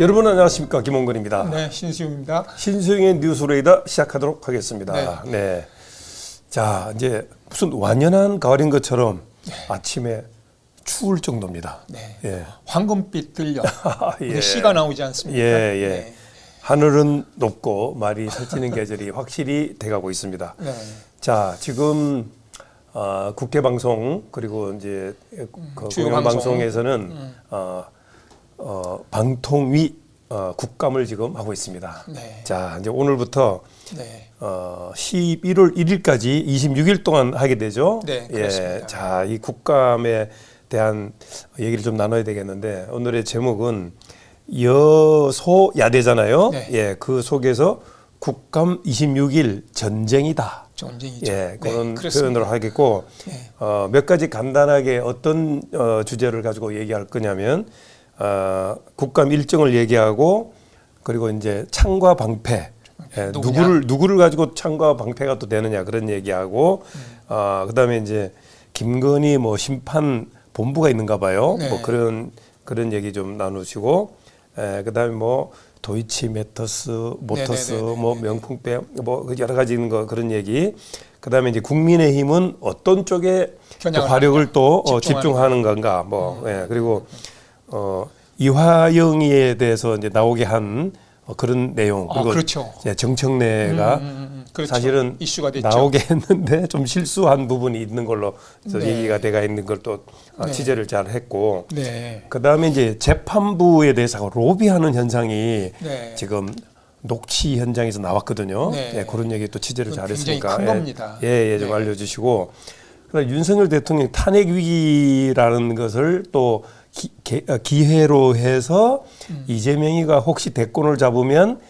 여러분 안녕하십니까, 김홍근입니다. 네, 신수용입니다. 신수용의 뉴스레이더 시작하도록 하겠습니다. 네. 네. 자, 이제 무슨 완연한 가을인 것처럼 아침에 추울 정도입니다. 네. 예. 황금빛 들려. 예. 씨가 나오지 않습니까? 예, 예. 네. 하늘은 높고 말이 살찌는 계절이 확실히 돼가고 있습니다. 네. 자, 지금 국회 방송 그리고 이제 그 주요 공영 방송. 방송에서는 방통위 국감을 지금 하고 있습니다. 네. 자, 이제 오늘부터 네. 11월 1일까지 26일 동안 하게 되죠. 네, 그렇습니다. 예. 자, 이 국감에 대한 얘기를 좀 나눠야 되겠는데 오늘의 제목은 여소야대잖아요. 네. 예, 그 속에서 국감 26일 전쟁이다. 전쟁이죠. 예, 그런 네, 표현으로 하겠고 네. 몇 가지 간단하게 어떤 주제를 가지고 얘기할 거냐면 국감 일정을 얘기하고 그리고 이제 창과 방패 예, 누구를 가지고 창과 방패가 또 되느냐 그런 얘기하고 그다음에 이제 김건희 뭐 심판 본부가 있는가 봐요. 네. 뭐 그런 얘기 좀 나누시고 그다음에 뭐 도이치 모터스 뭐 명품백 뭐 여러 가지 있는 거 그런 얘기. 그다음에 이제 국민의힘은 어떤 쪽에 화력을 또 집중하는 건가 뭐 예, 그리고 이화영에 대해서 이제 나오게 한 그런 내용 그리고 그렇죠. 정청래가 그렇죠. 사실은 이슈가 됐죠. 나오게 했는데 좀 실수한 부분이 있는 걸로 네. 얘기가 돼가 있는 걸 또 네. 취재를 잘 했고 네. 그다음에 이제 재판부에 대해서 로비하는 현상이 네. 지금 녹취 현장에서 나왔거든요. 네. 예, 그런 얘기 또 취재를 잘 굉장히 했으니까 큰 겁니다. 좀 네. 알려주시고 그다음에 윤석열 대통령 탄핵 위기라는 것을 또 기회로 해서 이재명이가 혹시 대권을 잡으면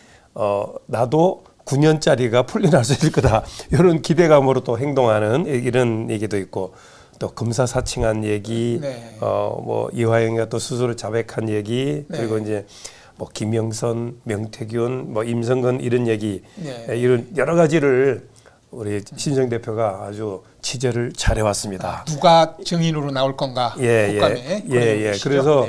나도 9년짜리가 풀려날 수 있을 거다 이런 기대감으로 또 행동하는 이런 얘기도 있고 또 검사 사칭한 얘기 네. 뭐 이화영이가 또 스스로 자백한 얘기 네. 그리고 이제 뭐 김영선, 명태균, 뭐 임성근 이런 얘기 네. 이런 여러 가지를 우리 신정 대표가 아주 취재를 잘 해왔습니다. 누가 증인으로 나올 건가? 국감에. 그래서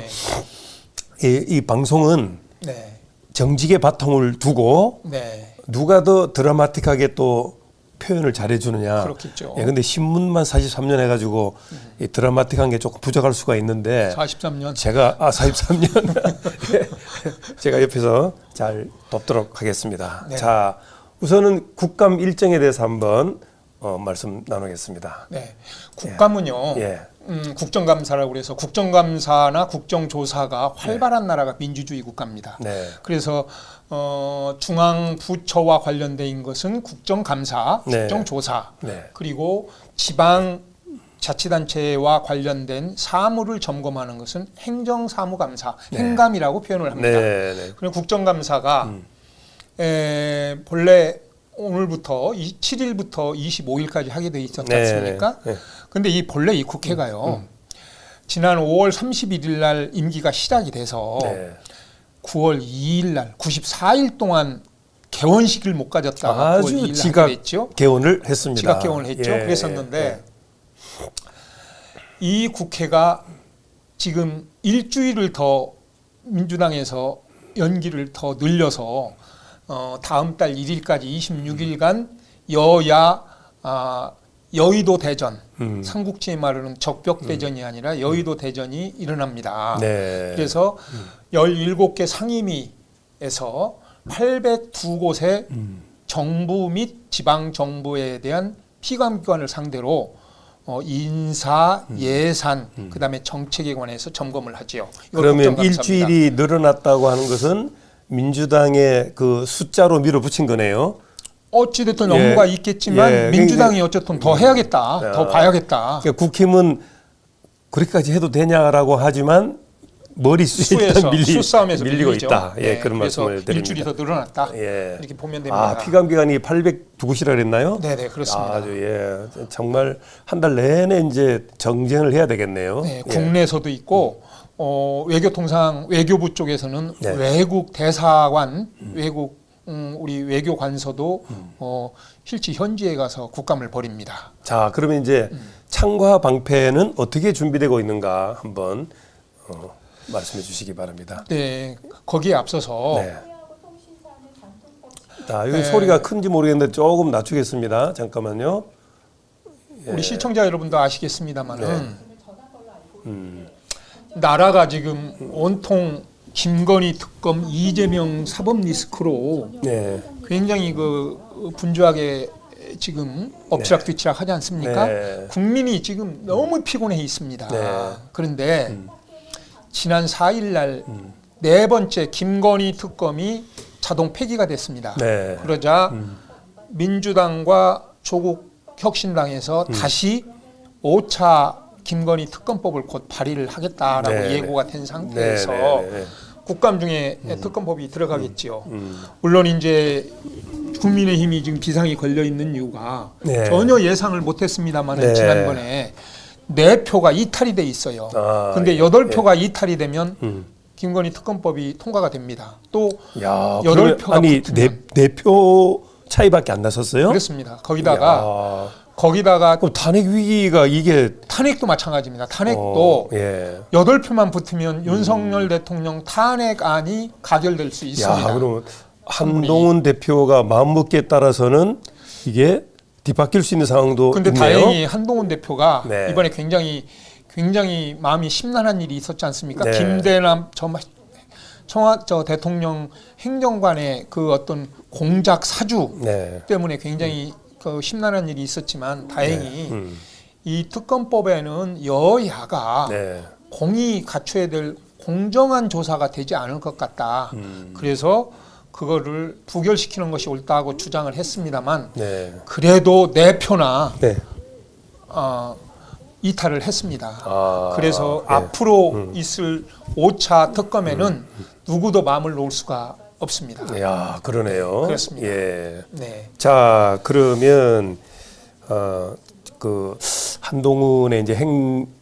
네. 이 방송은 네. 정직의 바통을 두고 네. 누가 더 드라마틱하게 또 표현을 잘해주느냐. 그렇겠죠. 예, 근데 신문만 43년 해가지고 이 드라마틱한 게 조금 부족할 수가 있는데 43년. 제가 43년 제가 옆에서 잘 돕도록 하겠습니다. 네. 자, 우선은 국감 일정에 대해서 한번 말씀 나누겠습니다. 네. 국감은요. 예. 국정감사라고 그래서 국정감사나 국정조사가 활발한 나라가 민주주의 국가입니다. 네. 그래서 중앙 부처와 관련된 것은 국정감사, 네. 국정조사, 네. 그리고 지방 자치단체와 관련된 사무를 점검하는 것은 행정사무감사, 행감이라고 표현을 합니다. 네. 네. 그리고 국정감사가 본래 오늘부터 7일부터 25일까지 하게 돼 있었지 않습니까? 네. 근데 본래 이 국회가요. 지난 5월 31일 날 임기가 시작이 돼서 9월 2일 날 94일 동안 개원식을 못 가졌다가 9월 2일 날 지각 했죠. 개원을 했습니다. 지각 개원을 했죠. 그랬었는데 이 국회가 지금 일주일을 더 민주당에서 연기를 더 늘려서 다음 달 1일까지 26일간 여야 여의도 대전, 삼국지에 말하는 적벽 대전이 아니라 여의도 대전이 일어납니다. 네. 그래서 17개 상임위에서 802곳의 정부 및 지방 정부에 대한 피감기관을 상대로 인사, 예산, 그다음에 정책에 관해서 점검을 하지요. 그러면 일주일이 늘어났다고 하는 것은 민주당의 그 숫자로 밀어붙인 거네요. 어찌됐든 업무가 있겠지만 민주당이 어쨌든 더 해야겠다, 더 봐야겠다. 그러니까 국힘은 그렇게까지 해도 되냐라고 하지만 머릿수에 수싸움에서 밀리고 있다. 네, 그런 말씀을 드립니다. 일주일이 더 늘어났다. 이렇게 보면 됩니다. 피감기관이 802곳이라 그랬나요? 네, 그렇습니다. 아주 정말 한 달 내내 이제 정쟁을 해야 되겠네요. 네, 국내에서도 있고 외교부 쪽에서는 외국 대사관, 외국 우리 외교관서도 실제 현지에 가서 국감을 벌입니다. 자, 그러면 이제 창과 방패는 어떻게 준비되고 있는가 한번 말씀해 주시기 바랍니다. 네, 거기에 앞서서 네. 여기 소리가 큰지 모르겠는데 조금 낮추겠습니다. 잠깐만요. 우리 시청자 여러분도 아시겠습니다만은 나라가 지금 온통 김건희 특검, 이재명 사법 리스크로 네. 굉장히 그 분주하게 지금 엎치락뒤치락 하지 않습니까? 네. 국민이 지금 너무 피곤해 있습니다. 네. 그런데 지난 4일 날 네 번째 김건희 특검이 자동 폐기가 됐습니다. 네. 그러자 민주당과 조국 혁신당에서 다시 5차 김건희 특검법을 곧 발의를 하겠다라고 네. 예고가 된 상태에서 네. 국감 중에 특검법이 들어가겠지요. 물론 이제 국민의힘이 지금 비상이 걸려 있는 이유가 네. 전혀 예상을 못했습니다만 네. 지난번에 4표가 이탈이 돼 있어요. 근데 예. 8표가 이탈이 되면 김건희 특검법이 통과가 됩니다. 또 야, 8표가 아니 붙으면 네 표 차이밖에 안 났었어요? 그렇습니다. 거기다가 그럼 탄핵 위기가 이게 탄핵도 마찬가지입니다. 탄핵도 예. 8표만 붙으면 윤석열 대통령 탄핵안이 가결될 수 있습니다. 야, 그럼 한동훈 대표가 마음먹기에 따라서는 이게 뒤바뀔 수 있는 상황도 근데 있네요. 다행히 한동훈 대표가 네. 이번에 굉장히 마음이 심란한 일이 있었지 않습니까? 네. 김대남 저 대통령 행정관의 그 어떤 공작 사주 네. 때문에 굉장히 그 심란한 일이 있었지만 다행히 이 특검법에는 여야가 네. 공이 갖춰야 될 공정한 조사가 되지 않을 것 같다. 그래서 그거를 부결시키는 것이 옳다고 주장을 했습니다만 네. 그래도 4표나 네. 이탈을 했습니다. 아, 그래서 예. 앞으로 있을 5차 특검에는 누구도 마음을 놓을 수가 없습니다. 야, 그러네요. 그렇습니다. 예. 네. 자, 그러면 그 한동훈의 이제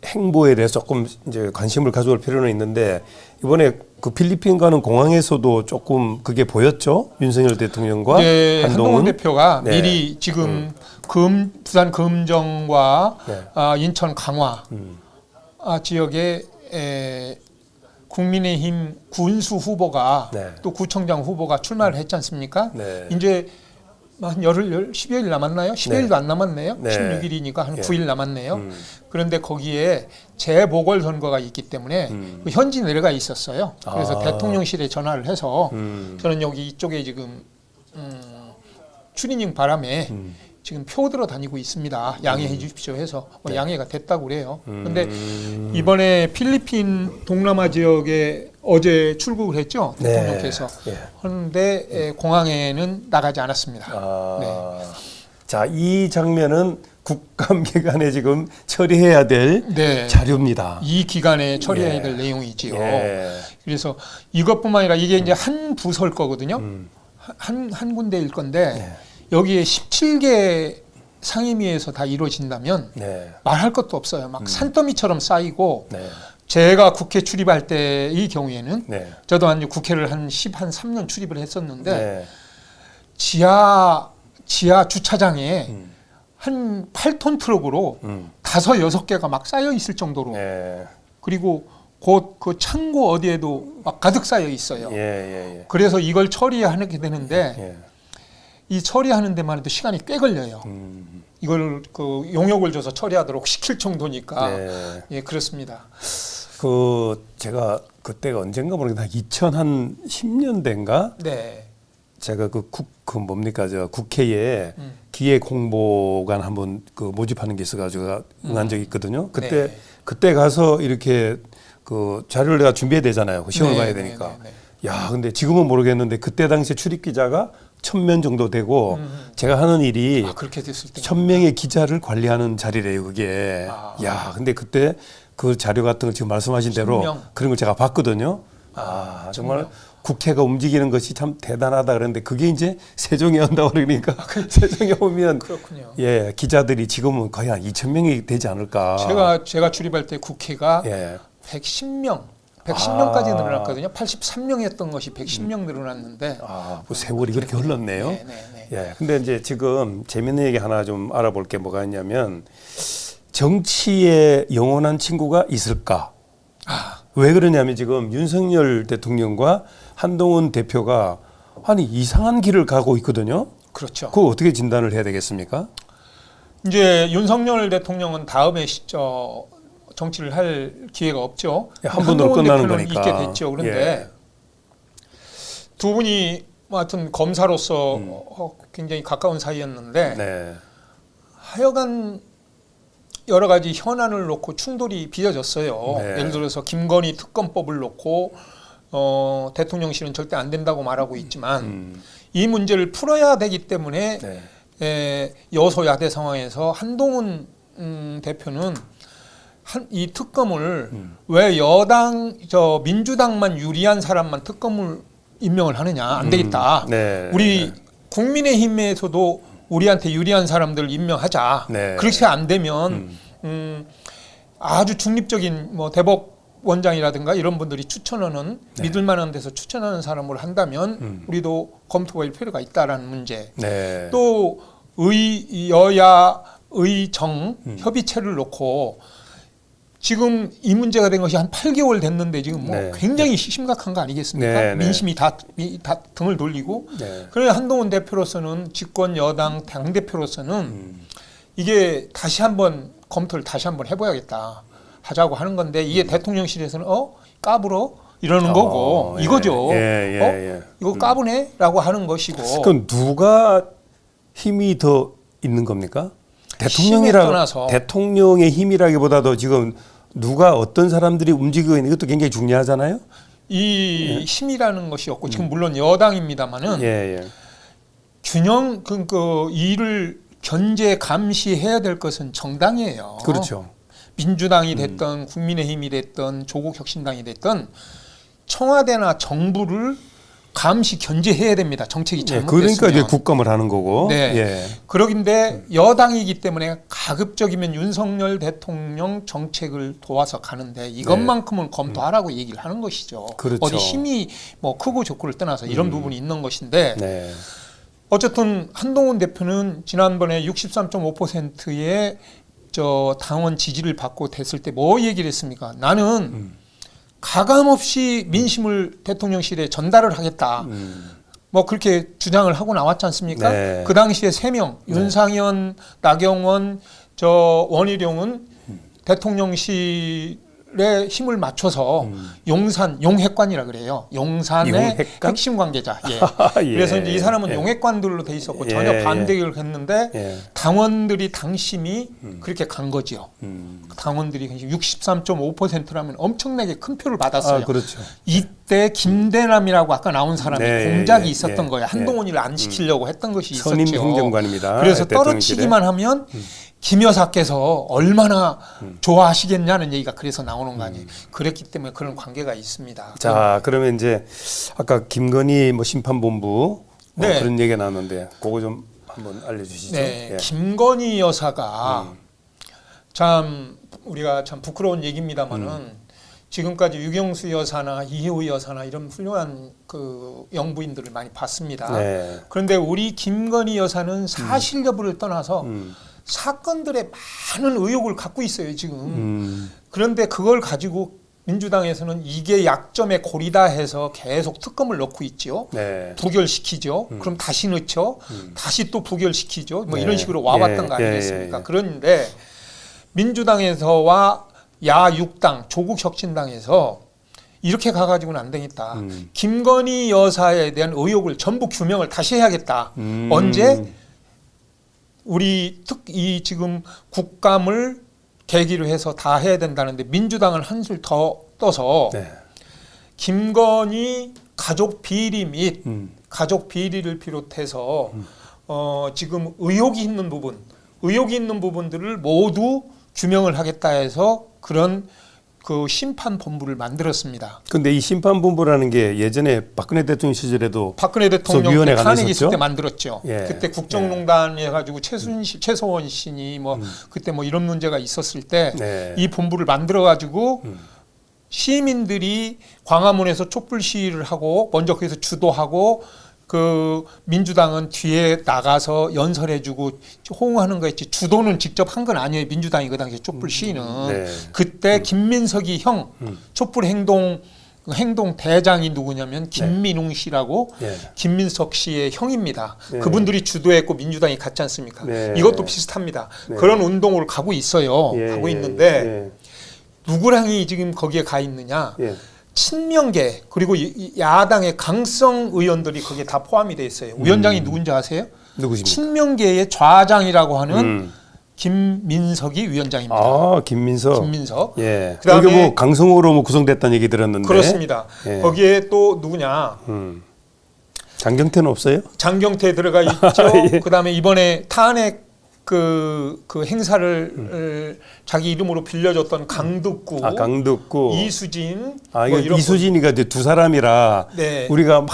행보에 대해서 조금 이제 관심을 가져올 필요는 있는데 이번에 그 필리핀 가는 공항에서도 조금 그게 보였죠? 윤석열 대통령과 네, 한동훈 대표가 네. 미리 지금 부산 금정과 네. 인천 강화 지역에 국민의힘 군수 후보가 네. 또 구청장 후보가 출마를 했지 않습니까? 네. 이제 한 10여일 남았나요? 10여일도 네. 안 남았네요. 네. 16일이니까 한 예. 9일 남았네요. 그런데 거기에 재보궐선거가 있기 때문에 그 현지 내려가 있었어요. 그래서 대통령실에 전화를 해서 저는 여기 이쪽에 지금 추리닝 바람에 지금 표 들어 다니고 있습니다. 양해해 주십시오 해서 양해가 됐다고 그래요. 그런데 이번에 필리핀 동남아 지역에 어제 출국을 했죠. 대통령께서. 네. 예. 그런데 공항에는 나가지 않았습니다. 네. 자, 이 장면은 국감 기간에 지금 처리해야 될 네. 자료입니다. 이 기간에 처리해야 예. 될 내용이지요. 예. 그래서 이것뿐만 아니라 이게 이제 한 부서일 거거든요. 한 군데일 건데 네. 여기에 17개 상임위에서 다 이루어진다면 네. 말할 것도 없어요. 막 산더미처럼 쌓이고 네. 제가 국회 출입할 때의 경우에는 네. 저도 한 국회를 한 3년 출입을 했었는데 네. 지하 주차장에 한 8톤 트럭으로 5-6개가 막 쌓여 있을 정도로 네. 그리고 곧 그 창고 어디에도 막 가득 쌓여 있어요. 예. 그래서 이걸 처리하게 되는데 예. 이 처리하는 데만 해도 시간이 꽤 걸려요. 이걸 그 용역을 줘서 처리하도록 시킬 정도니까 네. 예 그렇습니다. 그 제가 그때가 언젠가 모르겠는데 2010년대인가 네. 제가 그 뭡니까 저 국회에 기획 홍보관 한번 그 모집하는 게 있어가지고 응한 적이 있거든요. 그때 가서 이렇게 그 자료를 내가 준비해야 되잖아요. 시험을 봐야 되니까. 야, 근데 지금은 모르겠는데 그때 당시에 출입 기자가 1000명 정도 되고 제가 하는 일이 그렇게 됐을 때 1000명의 기자를 관리하는 자리래요, 그게. 야, 근데 그때 그 자료 같은 거 지금 말씀하신 대로 1000명. 그런 걸 제가 봤거든요. 정말 국회가 움직이는 것이 참 대단하다 그러는데 그게 이제 세종에 온다고 그러니까 세종에 오면 그렇군요. 예, 기자들이 지금은 거의 한 2000명이 되지 않을까. 제가 출입할 때 국회가 예. 110명까지 늘어났거든요. 83명이었던 것이 110명 늘어났는데 뭐 세월이 그렇게 흘렀네요. 네. 예. 근데 이제 지금 재밌는 얘기 하나 좀 알아볼 게 뭐가 있냐면 정치에 영원한 친구가 있을까? 왜 그러냐면 지금 윤석열 대통령과 한동훈 대표가 아니 이상한 길을 가고 있거든요. 그렇죠. 그거 어떻게 진단을 해야 되겠습니까? 이제 윤석열 대통령은 다음에 정치를 할 기회가 없죠. 한 번으로 끝나는 거니까. 있게 됐죠. 그런데 두 분이 하여튼 검사로서 굉장히 가까운 사이였는데 네. 하여간 여러 가지 현안을 놓고 충돌이 빚어졌어요. 네. 예를 들어서 김건희 특검법을 놓고 대통령실은 절대 안 된다고 말하고 있지만 이 문제를 풀어야 되기 때문에 네. 여소야대 상황에서 한동훈 대표는 이 특검을 왜 민주당만 유리한 사람만 특검을 임명을 하느냐, 안 되겠다. 네. 우리 국민의힘에서도 우리한테 유리한 사람들을 임명하자. 네. 그렇게 안 되면 아주 중립적인 뭐 대법원장이라든가 이런 분들이 추천하는 믿을 만한 데서 추천하는 사람을 한다면 우리도 검토할 필요가 있다라는 문제. 네. 또 여야 의정 협의체를 놓고 지금 이 문제가 된 것이 한 8개월 됐는데 지금 뭐 네. 굉장히 심각한 거 아니겠습니까? 네, 네. 민심이 다 등을 돌리고 네. 그래 한동훈 대표로서는 집권 여당 당 대표로서는 이게 다시 한번 검토를 다시 한번 해봐야겠다 하자고 하는 건데 이게 대통령실에서는 까불어 이러는 거고 예. 이거죠. 예. 이거 까부네라고 하는 것이고. 그럼 누가 힘이 더 있는 겁니까? 떠나서. 대통령의 힘이라기보다도 지금 누가 어떤 사람들이 움직이고 있는 것도 굉장히 중요하잖아요. 이 힘이라는 것이 없고 지금 물론 여당입니다만은 예. 균형 그 일을 견제 감시해야 될 것은 정당이에요. 그렇죠. 민주당이 됐든 국민의힘이 됐든 조국혁신당이 됐든 청와대나 정부를 감시 견제해야 됩니다. 정책이 잘못됐으면. 그러니까 이제 국감을 하는 거고. 네. 예. 그러긴데 여당이기 때문에 가급적이면 윤석열 대통령 정책을 도와서 가는데 이것만큼은 검토하라고 얘기를 하는 것이죠. 그렇죠. 어디 힘이 뭐 크고 좋고를 떠나서 이런 부분이 있는 것인데 네. 어쨌든 한동훈 대표는 지난번에 63.5%의 당원 지지를 받고 됐을 때 뭐 얘기를 했습니까? 나는 가감없이 민심을 대통령실에 전달을 하겠다. 뭐 그렇게 주장을 하고 나왔지 않습니까? 네. 그 당시에 3명 윤상현, 나경원, 원희룡은 대통령실에 힘을 맞춰서 용해관이라 그래요. 용산의 용해관? 핵심 관계자. 예. 예. 그래서 이제 이 사람은 예. 용해관들로 돼 있었고 예. 전혀 반대를 했는데 예. 당원들이 당심이 그렇게 간 거지요. 당원들이 63.5%라면 엄청나게 큰 표를 받았어요. 그렇죠. 이때 김대남이라고 아까 나온 사람이 네, 공작이 예, 있었던 예, 거예요. 한동훈이를 안 시키려고 했던 것이 선임 있었죠. 행정관입니다. 그래서 대통령실에. 떨어치기만 하면 김 여사께서 얼마나 좋아하시겠냐는 얘기가 그래서 나오는 거 아니에요. 그랬기 때문에 그런 관계가 있습니다. 자, 그러면 이제 아까 김건희 뭐 심판본부 네. 그런 얘기가 나왔는데 그거 좀 한번 알려주시죠. 네, 예. 김건희 여사가 참 우리가 참 부끄러운 얘기입니다만은 지금까지 유경수 여사나 이혜우 여사나 이런 훌륭한 그 영부인들을 많이 봤습니다. 네. 그런데 우리 김건희 여사는 사실 여부를 떠나서 사건들에 많은 의혹을 갖고 있어요 지금. 그런데 그걸 가지고 민주당에서는 이게 약점의 고리다 해서 계속 특검을 넣고 있죠. 네. 부결시키죠. 그럼 다시 넣죠. 다시 또 부결시키죠. 뭐 네. 이런 식으로 와봤던 예, 거 아니겠습니까? 예. 그런데 민주당에서와 야6당 조국혁신당에서 이렇게 가가지고는 안 되겠다. 김건희 여사에 대한 의혹을 전부 규명을 다시 해야겠다. 언제? 우리 이 지금 국감을 계기로 해서 다 해야 된다는데 민주당은 한술 더 떠서 네. 김건희 가족 비리 및 가족 비리를 비롯해서 지금 의혹이 있는 부분들을 모두 규명을 하겠다 해서 그런 그 심판본부를 만들었습니다. 근데 이 심판본부라는 게 예전에 박근혜 대통령 시절에도 박근혜 대통령 위원회가 탄핵 있을 있었죠? 때 만들었죠. 예. 그때 국정농단 해가지고 최서원 씨니 뭐 그때 뭐 이런 문제가 있었을 때 이 네. 본부를 만들어가지고 시민들이 광화문에서 촛불 시위를 하고 먼저 거기서 주도하고 그 민주당은 뒤에 나가서 연설해주고 호응하는 거 있지 주도는 직접 한 건 아니에요. 민주당이 그 당시에 촛불 시위는 그때 김민석이 형 촛불 행동 대장이 누구냐면 김민웅 씨라고 김민석 씨의 형입니다. 그분들이 주도했고 민주당이 갔지 않습니까? 이것도 비슷합니다. 그런 운동을 가고 있어요. 가고 있는데 누구랑이 지금 거기에 가 있느냐? 친명계 그리고 야당의 강성 의원들이 거기에 다 포함이 돼 있어요. 위원장이 누군지 아세요? 누구십니까? 친명계의 좌장이라고 하는 김민석이 위원장입니다. 아, 김민석. 그다음에 그게 뭐 강성으로 뭐 구성됐다는 얘기 들었는데. 그렇습니다. 거기에 또 누구냐? 장경태는 없어요? 장경태 들어가 있죠. 그다음에 이번에 탄핵 그 행사를 자기 이름으로 빌려줬던 강득구, 이수진, 이거 이수진이가 이제 두 사람이라 우리가 막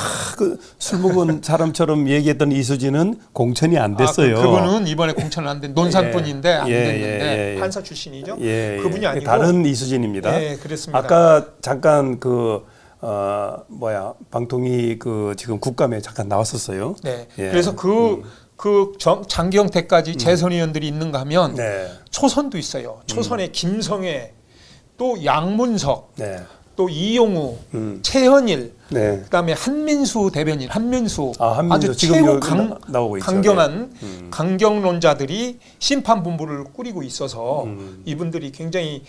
술 먹은 사람처럼 얘기했던 이수진은 공천이 안 됐어요. 그분은 이번에 공천을 안 된 논산분인데 안 됐는데 판사 출신이죠. 그분이 아니고 다른 이수진입니다. 그렇습니다. 아까 잠깐 방통위 지금 국감에 잠깐 나왔었어요. 그래서 장경태까지 재선 의원들이 있는가 하면 초선도 있어요. 초선에 김성애, 또 양문석, 또 이용우, 최현일, 그다음에 한민수 대변인, 아주 최고 강경한 강경론자들이 심판본부를 꾸리고 있어서 이분들이 굉장히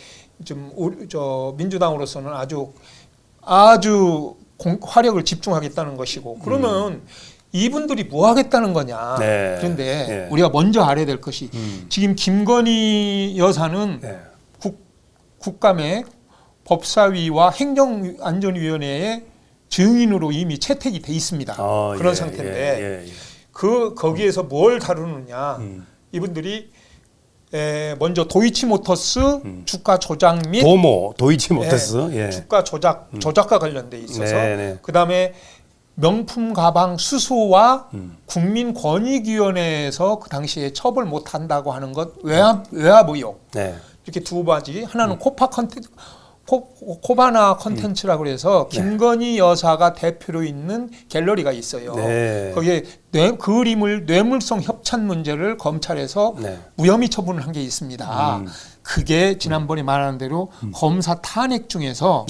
좀 민주당으로서는 아주 화력을 집중하겠다는 것이고 그러면 이분들이 뭐 하겠다는 거냐. 그런데 우리가 먼저 알아야 될 것이 지금 김건희 여사는 국감에 법사위와 행정안전위원회의 증인으로 이미 채택이 돼 있습니다. 그런 상태인데 거기에서 뭘 다루느냐. 이분들이 먼저 도이치모터스 주가 조작 및 도이치모터스 주가 조작과 관련돼 있어서 그다음에 명품 가방 수수와 국민권익위원회에서 그 당시에 처벌 못한다고 하는 것 외압 의혹 이렇게 두 가지 하나는 코바나 컨텐츠라고 해서 김건희 여사가 대표로 있는 갤러리가 있어요. 거기에 그림을 뇌물성 협찬 문제를 검찰에서 무혐의 처분을 한 게 있습니다. 그게 지난번에 말한 대로 검사 탄핵 중에서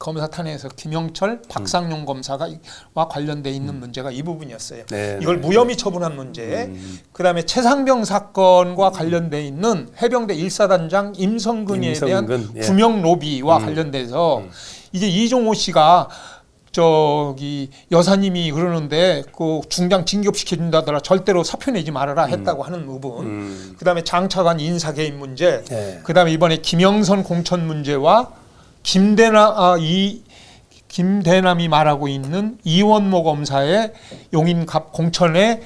검사 탄핵에서 김영철, 박상용 검사와 관련돼 있는 문제가 이 부분이었어요. 이걸 무혐의 처분한 문제. 그다음에 최상병 사건과 관련돼 있는 해병대 1사단장 임성근에 대한 구명 로비와 관련돼서 이제 이종호 씨가 여사님이 그러는데 그 중장 진급시켜준다더라 절대로 사표 내지 말아라 했다고 하는 부분. 그다음에 장차관 인사 개입 문제. 그다음에 이번에 김영선 공천 문제와 김대남이 말하고 있는 이원모 검사의 용인갑 공천에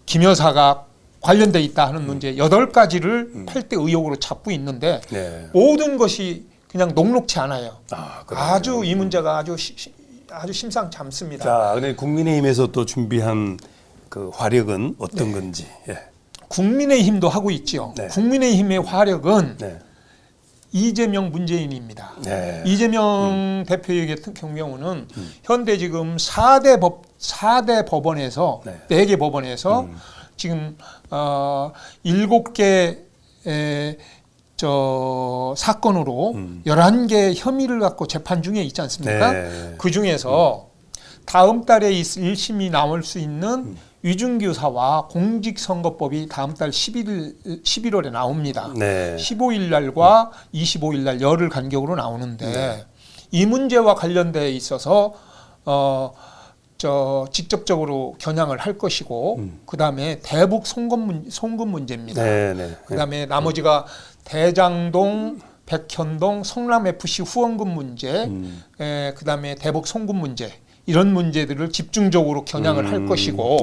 김 여사가 관련돼 있다 하는 문제 8가지를 8대 의혹으로 잡고 있는데 모든 것이 그냥 녹록치 않아요. 아주 이 문제가 아주 심상치 않습니다. 자, 근데 국민의힘에서 또 준비한 그 화력은 어떤 건지. 국민의힘도 하고 있죠. 국민의힘의 화력은 이재명 문재인입니다. 이재명 대표의 같은 경우는 현대 지금 4대 법원에서 4개 법원에서 지금 7개 사건으로 11개 혐의를 갖고 재판 중에 있지 않습니까? 그 중에서 다음 달에 1심이 나올 수 있는 위중교사와 공직선거법이 다음 달 11월에 나옵니다. 15일 날과 25일 날 열흘 간격으로 나오는데 이 문제와 관련돼 있어서 직접적으로 겨냥을 할 것이고 그다음에 대북 송금 문제입니다. 그다음에 나머지가 대장동, 백현동, 성남FC 후원금 문제, 그다음에 대북 송금 문제 이런 문제들을 집중적으로 겨냥을 할 것이고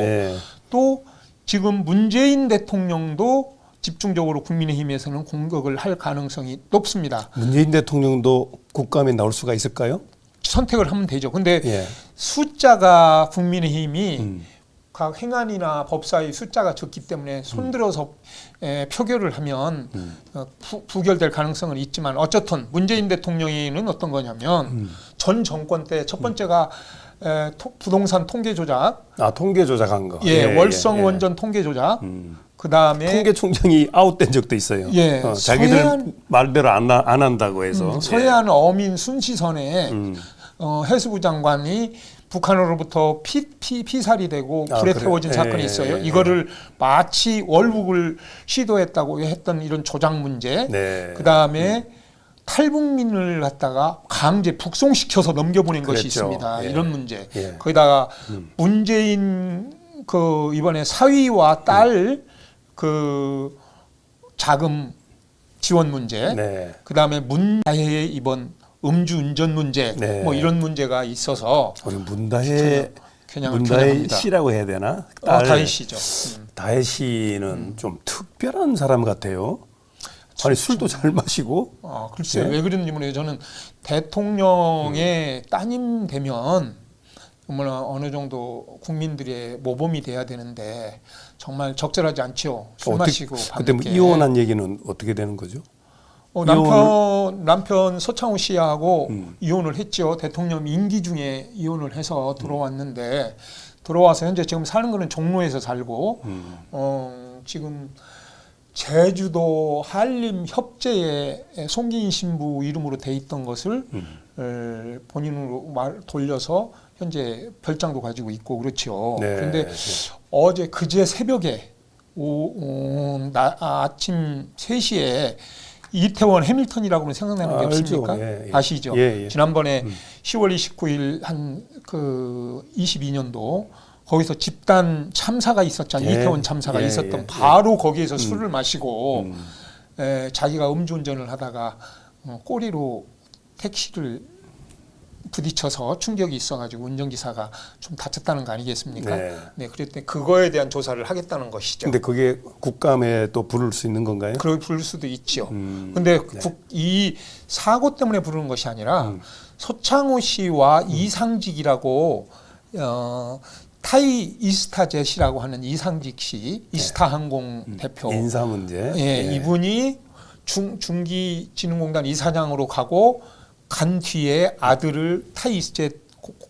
또 지금 문재인 대통령도 집중적으로 국민의힘에서는 공격을 할 가능성이 높습니다. 문재인 대통령도 국감에 나올 수가 있을까요? 선택을 하면 되죠. 근데 숫자가 국민의힘이 각 행안이나 법사위 숫자가 적기 때문에 손들어서 표결을 하면 부결될 가능성은 있지만 어쨌든 문재인 대통령이는 어떤 거냐면 전 정권 때 첫 번째가 부동산 통계 조작, 통계 조작한 거. 월성 원전 통계 조작. 그 다음에 통계총장이 아웃된 적도 있어요. 자기들 말대로 안 한다고 해서 서해안 어민 순시선에 해수부 장관이 북한으로부터 피살이 되고 불에 태워진 사건이 있어요. 이거를 마치 월북을 시도했다고 했던 이런 조작 문제. 그 다음에 탈북민을 갖다가 강제 북송시켜서 넘겨보낸 것이 있습니다. 이런 문제. 거기다가 문재인 이번에 사위와 딸 자금 지원 문제. 그 다음에 문다혜의 이번 음주운전 문제. 뭐 이런 문제가 있어서 문다혜 씨라고 해야 되나? 다혜 씨죠. 다혜 씨는 좀 특별한 사람 같아요. 아니 술도 잘 마시고. 글쎄요. 왜 그런지 모르겠어요. 저는 대통령의 따님 되면 어느 정도 국민들의 모범이 돼야 되는데 정말 적절하지 않죠. 술 마시고 그때 뭐 이혼한 얘기는 어떻게 되는 거죠? 남편 서창호 씨하고 이혼을 했죠. 대통령 임기 중에 이혼을 해서 들어왔는데 들어와서 현재 지금 사는 거는 종로에서 살고 지금 제주도 한림 협재에 송기인 신부 이름으로 돼 있던 것을 본인으로 돌려서 현재 별장도 가지고 있고 그렇죠. 그런데 그제 새벽에 아침 3시에 이태원 해밀턴이라고 생각나는 게 없습니까? 아시죠? 지난번에 10월 29일 22년도 거기서 집단 참사가 있었잖아요. 이태원 참사가 있었던 바로 거기에서 술을 마시고 자기가 음주운전을 하다가 꼬리로 택시를 부딪혀서 충격이 있어가지고 운전기사가 좀 다쳤다는 거 아니겠습니까? 그랬더니 그거에 대한 조사를 하겠다는 것이죠. 근데 그게 국감에 또 부를 수 있는 건가요? 부를 수도 있죠. 근데 이 사고 때문에 부르는 것이 아니라 서창호 씨와 이상직이라고 타이 이스타젯이라고 하는 이상직 씨, 이스타항공 대표. 인사 문제. 이분이 중기진흥공단 이사장으로 가고 간 뒤에 아들을 타이스젯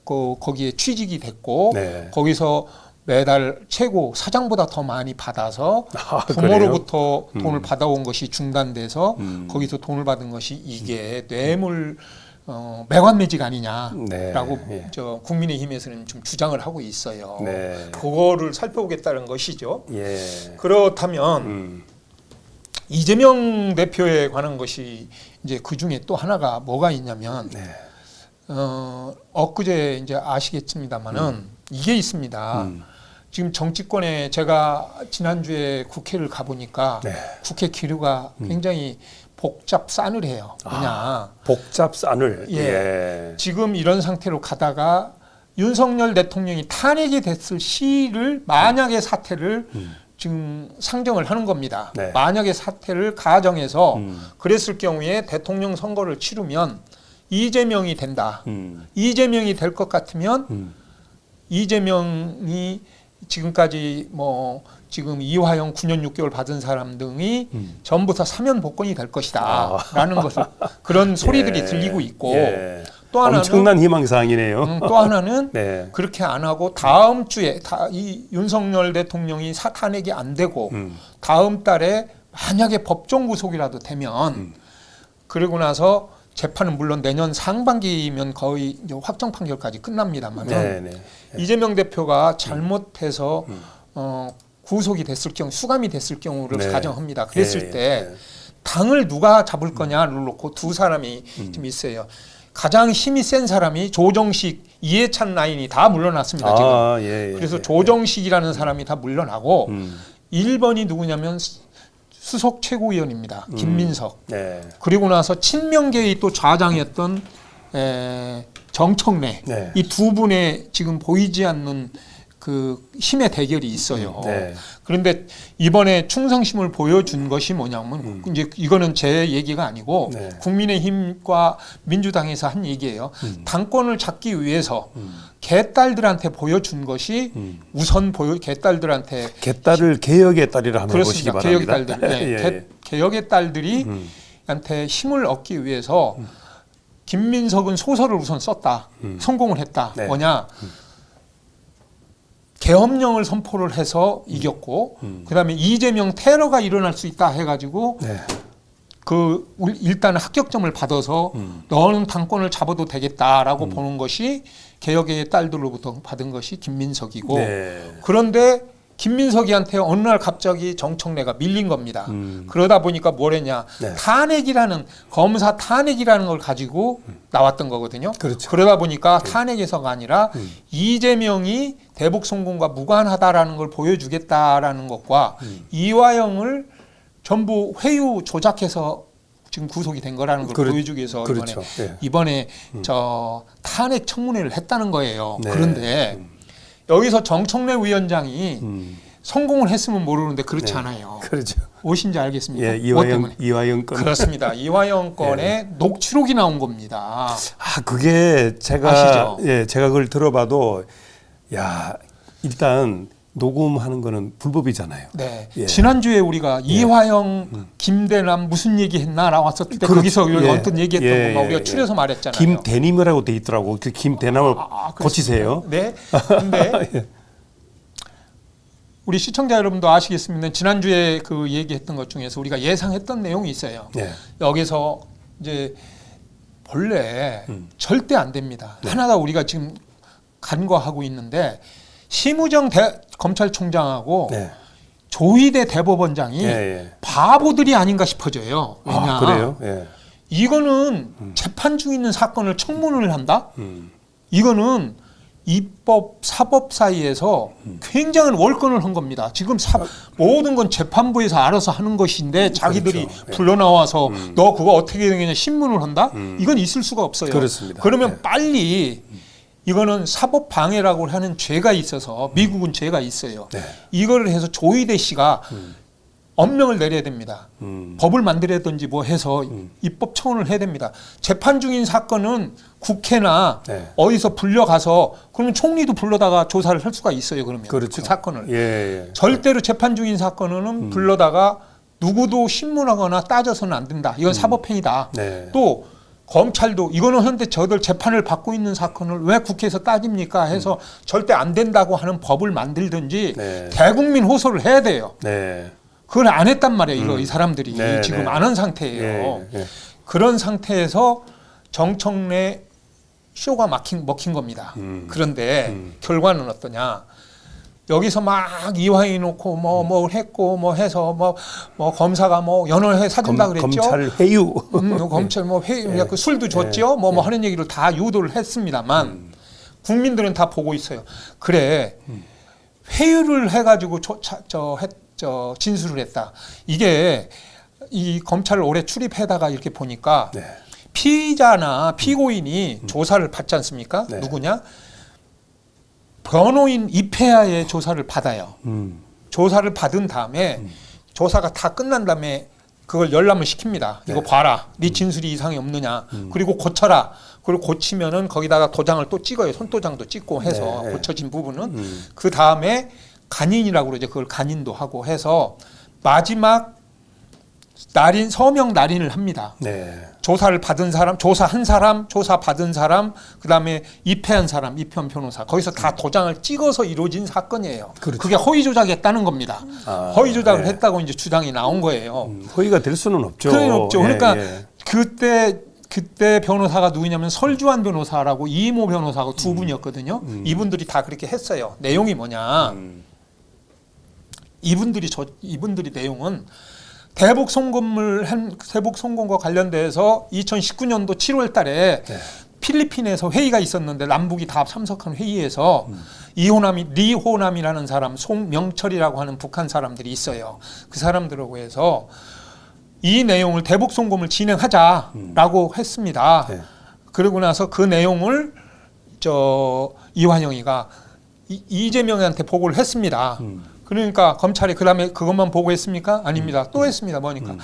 거기에 취직이 됐고 거기서 매달 최고 사장보다 더 많이 받아서 부모로부터 돈을 받아온 것이 중단돼서 거기서 돈을 받은 것이 이게 뇌물 매관매직 아니냐라고 국민의힘에서는 좀 주장을 하고 있어요. 그거를 살펴보겠다는 것이죠. 그렇다면 이재명 대표에 관한 것이 이제 그 중에 또 하나가 뭐가 있냐면 엊그제 이제 아시겠습니다만은 이게 있습니다. 지금 정치권에 제가 지난주에 국회를 가보니까 국회 기류가 굉장히 복잡 싸늘해요. 복잡 싸늘. 지금 이런 상태로 가다가 윤석열 대통령이 탄핵이 됐을 시를 만약의 사태를 지금 상정을 하는 겁니다. 만약의 사태를 가정해서 그랬을 경우에 대통령 선거를 치르면 이재명이 된다. 이재명이 될 것 같으면 이재명이 지금까지 지금 이화영 9년 6개월 받은 사람 등이 전부 다 사면 복권이 될 것이다. 라는 것을 그런 소리들이 들리고 있고 또 하나는 엄청난 희망사항이네요. 또 하나는 그렇게 안 하고 다음 주에 이 윤석열 대통령이 탄핵이 안 되고 다음 달에 만약에 법정 구속이라도 되면 그러고 나서 재판은 물론 내년 상반기면 거의 이제 확정 판결까지 끝납니다만 이재명 대표가 잘못해서 구속이 됐을 경우 수감이 됐을 경우를 가정합니다. 그랬을 때 당을 누가 잡을 거냐를 놓고 두 사람이 좀 있어요. 가장 힘이 센 사람이 조정식, 이해찬 라인이 다 물러났습니다. 지금. 그래서 조정식이라는 사람이 다 물러나고 1번이 누구냐면 수석 최고위원입니다. 김민석. 그리고 나서 친명계의 또 좌장이었던 정청래. 이 두 분의 지금 보이지 않는 그 힘의 대결이 있어요. 그런데 이번에 충성심을 보여준 것이 뭐냐면 이제 이거는 제 얘기가 아니고 국민의힘과 민주당에서 한 얘기예요. 당권을 잡기 위해서 개딸들한테 보여준 것이 우선 개딸들한테 개딸을 개혁의 딸이라 한번 해보시기 그렇습니다. 바랍니다. 개혁의 딸들, 네. 예. 개혁의 딸들이 한테 힘을 얻기 위해서 김민석은 소설을 우선 썼다. 성공을 했다. 네. 뭐냐? 계엄령을 선포를 해서 이겼고, 그다음에 이재명 테러가 일어날 수 있다 해가지고 네. 일단 합격점을 받아서 너는 당권을 잡아도 되겠다라고 보는 것이 개혁의 딸들로부터 받은 것이 김민석이고, 네. 그런데 김민석이한테 어느 날 갑자기 정청래가 밀린 겁니다. 그러다 보니까 뭘 했냐. 네. 검사 탄핵이라는 걸 가지고 나왔던 거거든요. 그렇죠. 그러다 보니까 탄핵에서가 아니라 이재명이 대북 성공과 무관하다라는 걸 보여주겠다라는 것과 이화영을 전부 회유 조작해서 지금 구속이 된 거라는 걸 보여주기 위해서 그렇죠. 이번에 저 탄핵 청문회를 했다는 거예요. 네. 그런데 여기서 정청래 위원장이 성공을 했으면 모르는데 그렇지 네. 않아요. 그렇죠. 무엇인지 알겠습니까? 예, 뭐 때문에? 이화영 건. 그렇습니다. 이화영 건의 녹취록이 나온 겁니다. 아, 그게 제가 아시죠? 예, 제가 그걸 들어봐도 야, 일단 녹음하는 거는 불법이잖아요. 네. 예. 지난주에 우리가 이화영, 김대남 무슨 얘기 했나 나왔을 때 거기서 어떤 얘기했던 거 우리가 추려서 말했잖아요. 김대님이라고 돼 있더라고. 그 김대남을 고치세요. 네. 근데 우리 시청자 여러분도 아시겠습니다. 지난주에 그 얘기했던 것 중에서 우리가 예상했던 내용이 있어요. 네. 여기서 이제 본래 절대 안 됩니다. 하나가 우리가 지금 간과하고 있는데 심우정 검찰총장하고 네. 조희대 대법원장이 바보들이 아닌가 싶어져요. 왜냐? 그래요? 예. 이거는 재판 중에 있는 사건을 청문을 한다? 이거는 입법, 사법 사이에서 굉장한 월권을 한 겁니다. 지금 모든 건 재판부에서 알아서 하는 것인데 자기들이 그렇죠. 불러 나와서 너 그거 어떻게 되느냐 신문을 한다? 이건 있을 수가 없어요. 그렇습니다. 그러면 빨리 이거는 사법 방해라고 하는 죄가 있어서 미국은 죄가 있어요. 네. 이거를 해서 조희대 씨가 엄명을 내려야 됩니다. 법을 만들어야든지 뭐 해서 입법 청원을 해야 됩니다. 재판 중인 사건은 국회나 어디서 불려가서 그러면 총리도 불러다가 조사를 할 수가 있어요. 그러면 그렇죠. 그 사건을. 예. 절대로 재판 중인 사건은 불러다가 누구도 신문하거나 따져서는 안 된다. 이건 사법행위다. 네. 또 검찰도 이거는 현재 저들 재판을 받고 있는 사건을 왜 국회에서 따집니까 해서 절대 안 된다고 하는 법을 만들든지 대국민 호소를 해야 돼요. 네. 그걸 안 했단 말이에요. 이 사람들이 네, 지금 네. 안 한 상태예요. 그런 상태에서 정청래 쇼가 먹힌 겁니다. 그런데 결과는 어떠냐? 여기서 막 이화해 놓고 뭐 했고 뭐 해서 뭐 검사가 뭐 연호해 사준다 그랬죠. 검찰 회유. 검찰 뭐 회유 그 술도 줬죠. 뭐 하는 얘기를 다 유도를 했습니다만 국민들은 다 보고 있어요. 그래 회유를 해가지고 진술을 했다. 이게 이 검찰을 오래 출입해다가 이렇게 보니까 피의자나 피고인이 조사를 받지 않습니까? 누구냐? 변호인 입회하에 조사를 받아요. 조사를 받은 다음에 조사가 다 끝난 다음에 그걸 열람을 시킵니다. 이거 봐라. 네 진술이 이상이 없느냐. 그리고 고쳐라. 그리고 고치면은 거기다가 도장을 또 찍어요. 손도장도 찍고 해서 고쳐진 부분은 그 다음에 간인이라고 그러죠. 그걸 간인도 하고 해서 마지막 서명 날인을 합니다. 조사를 받은 사람, 조사한 사람, 조사 받은 사람, 그 다음에 입회한 사람, 입회한 변호사. 거기서 다 도장을 찍어서 이루어진 사건이에요. 그렇죠. 그게 허위 조작했다는 겁니다. 허위 조작을 했다고 이제 주장이 나온 거예요. 허위가 될 수는 없죠. 그게 없죠. 그러니까 그때 변호사가 누구냐면 설주환 변호사라고 이모 변호사하고 두 분이었거든요. 이분들이 다 그렇게 했어요. 내용이 뭐냐? 이분들이 내용은 대북 송금과 관련돼서 2019년도 7월 달에 필리핀에서 회의가 있었는데 남북이 다 참석한 회의에서 리호남이라는 사람, 송명철이라고 하는 북한 사람들이 있어요. 그 사람들하고 해서 이 내용을 대북 송금을 진행하자라고 했습니다. 그러고 나서 그 내용을 이화영이가 이재명한테 보고를 했습니다. 그러니까 검찰이 그다음에 그것만 보고했습니까? 아닙니다. 또 했습니다. 뭐니까.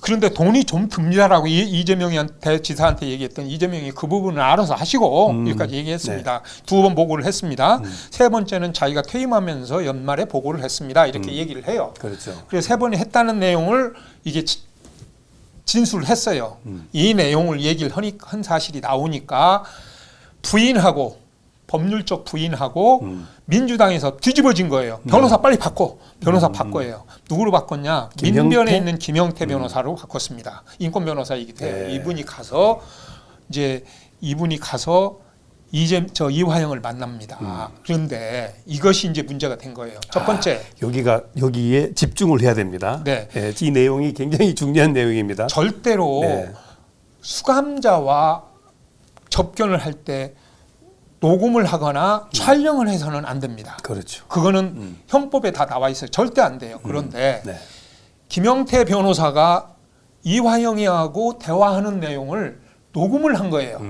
그런데 돈이 좀 듭니다라고 이재명한테 지사한테 얘기했더니 이재명이 그 부분을 알아서 하시고 여기까지 얘기했습니다. 두 번 보고를 했습니다. 세 번째는 자기가 퇴임하면서 연말에 보고를 했습니다. 이렇게 얘기를 해요. 그렇죠. 그래서 세 번이 했다는 내용을 이게 진술을 했어요. 이 내용을 얘기를 한 사실이 나오니까 부인하고 법률적 부인하고 민주당에서 뒤집어진 거예요. 변호사 빨리 바꿔. 변호사 바꿔요. 누구로 바꿨냐? 김형태? 민변에 있는 김형태 변호사로 바꿨습니다. 인권 변호사이기도 해요. 네. 이분이 가서 이화영을 만납니다. 그런데 이것이 이제 문제가 된 거예요. 첫 번째, 여기에 집중을 해야 됩니다. 네. 예, 이 내용이 굉장히 중요한 내용입니다. 절대로 네. 수감자와 접견을 할 때 녹음을 하거나 촬영을 해서는 안 됩니다. 그렇죠. 그거는 형법에 다 나와 있어요. 절대 안 돼요. 그런데 네. 김영태 변호사가 이화영이하고 대화하는 내용을 녹음을 한 거예요.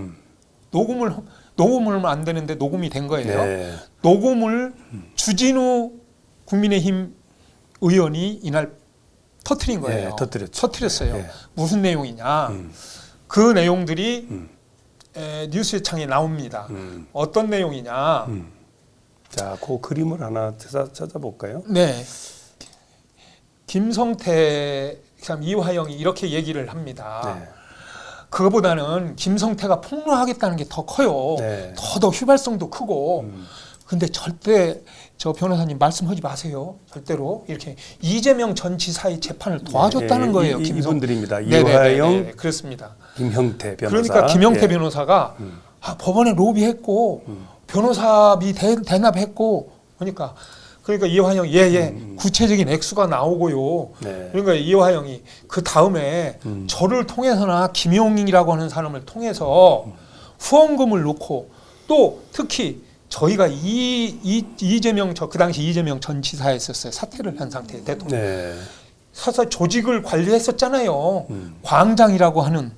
녹음을 안 되는데 녹음이 된 거예요. 네. 녹음을 주진우 국민의힘 의원이 이날 터트린 거예요. 네, 터뜨렸죠. 터뜨렸어요. 네. 무슨 내용이냐? 그 내용들이 뉴스 창에 나옵니다. 어떤 내용이냐? 자, 그 그림을 하나 찾아볼까요? 네. 김성태 참 이화영이 이렇게 얘기를 합니다. 네. 그거보다는 김성태가 폭로하겠다는 게 더 커요. 네. 더 휘발성도 크고. 근데 절대 저 변호사님 말씀하지 마세요. 절대로 이렇게 이재명 전 지사의 재판을 도와줬다는 거예요. 이분들입니다. 네네네네. 이화영, 그렇습니다. 김형태 변호사. 그러니까 김영태 예. 변호사가 법원에 로비했고 변호사비 대납했고 그러니까 이화영 구체적인 액수가 나오고요. 네. 그러니까 이화영이 그 다음에 저를 통해서나 김용이라고 하는 사람을 통해서 후원금을 놓고 또 특히 저희가 이재명 그 당시 이재명 전 지사였었어요. 사퇴를 한 상태에 대통령. 네. 서서 조직을 관리했었잖아요. 광장이라고 하는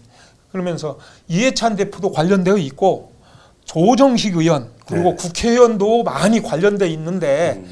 그러면서 이해찬 대표도 관련되어 있고 조정식 의원 그리고 네. 국회의원도 많이 관련돼 있는데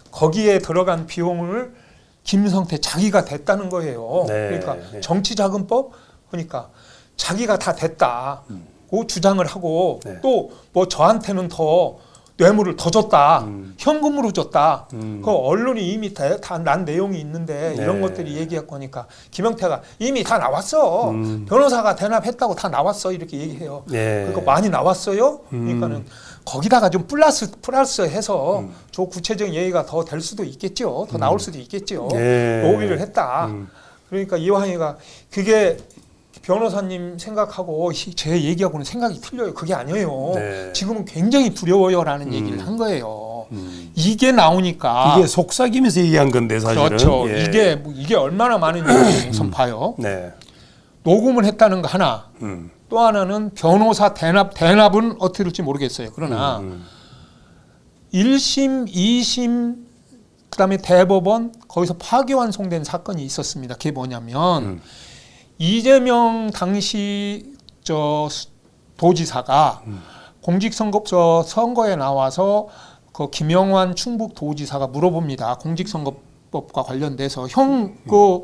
거기에 들어간 비용을 김성태 자기가 댔다는 거예요. 네. 그러니까 네. 정치자금법 그러니까 자기가 다 댔다고 주장을 하고 네. 또 뭐 저한테는 더 뇌물을 더 줬다. 현금으로 줬다. 그 언론이 이미 다 난 내용이 있는데 네. 이런 것들이 얘기할 거니까 김영태가 이미 다 나왔어. 변호사가 대납했다고 다 나왔어. 이렇게 얘기해요. 네. 그러니까 많이 나왔어요. 그러니까는 거기다가 좀 플러스 해서 저 구체적인 얘기가 더 될 수도 있겠죠. 더 나올 수도 있겠죠. 네. 로비를 했다. 그러니까 이화영이가 그게 변호사님 생각하고 제 얘기하고는 생각이 틀려요. 그게 아니에요. 네. 지금은 굉장히 두려워요라는 얘기를 한 거예요. 이게 나오니까 이게 속삭이면서 얘기한 건데 사실은. 그렇죠. 예. 이게 얼마나 많은 얘기를 우선 봐요. 네. 녹음을 했다는 거 하나. 또 하나는 변호사 대납은 어떻게 될지 모르겠어요. 그러나 1심, 2심 그다음에 대법원 거기서 파기환송된 사건이 있었습니다. 그게 뭐냐면 이재명 당시 도지사가 공직선거 선거에 나와서 그 김영환 충북 도지사가 물어봅니다. 공직선거법과 관련돼서 그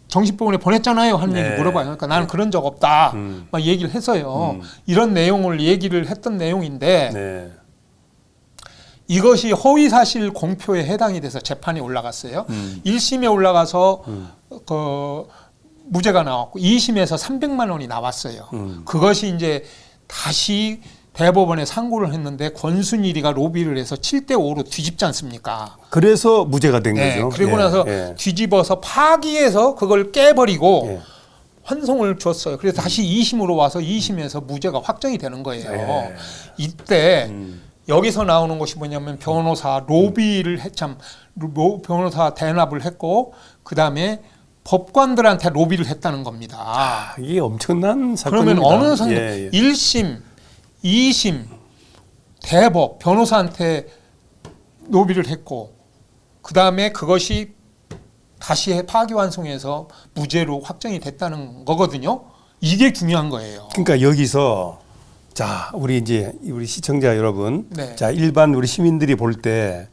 정신병원에 보냈잖아요. 하는 네. 얘기 물어봐요. 그러니까 나는 그런 적 없다. 막 얘기를 했어요. 이런 내용을 얘기를 했던 내용인데 네. 이것이 허위사실 공표에 해당이 돼서 재판에 올라갔어요. 1심에 올라가서 그 무죄가 나왔고 2심에서 300만 원이 나왔어요. 그것이 이제 다시 대법원에 상고를 했는데 권순일이가 로비를 해서 7대5로 뒤집지 않습니까? 그래서 무죄가 된 네, 거죠. 그리고 예, 나서 예. 뒤집어서 파기해서 그걸 깨버리고 예. 환송을 줬어요. 그래서 다시 2심으로 와서 2심에서 무죄가 확정이 되는 거예요. 예. 이때 여기서 나오는 것이 뭐냐면 변호사 로비를 변호사 대납을 했고 그 다음에 법관들한테 로비를 했다는 겁니다. 이게 엄청난 사건입니다. 그러면 어느 선에 예, 예. 1심, 2심, 대법 변호사한테 로비를 했고 그 다음에 그것이 다시 파기환송해서 무죄로 확정이 됐다는 거거든요. 이게 중요한 거예요. 그러니까 여기서 자 우리 시청자 여러분, 네. 자 일반 우리 시민들이 볼 때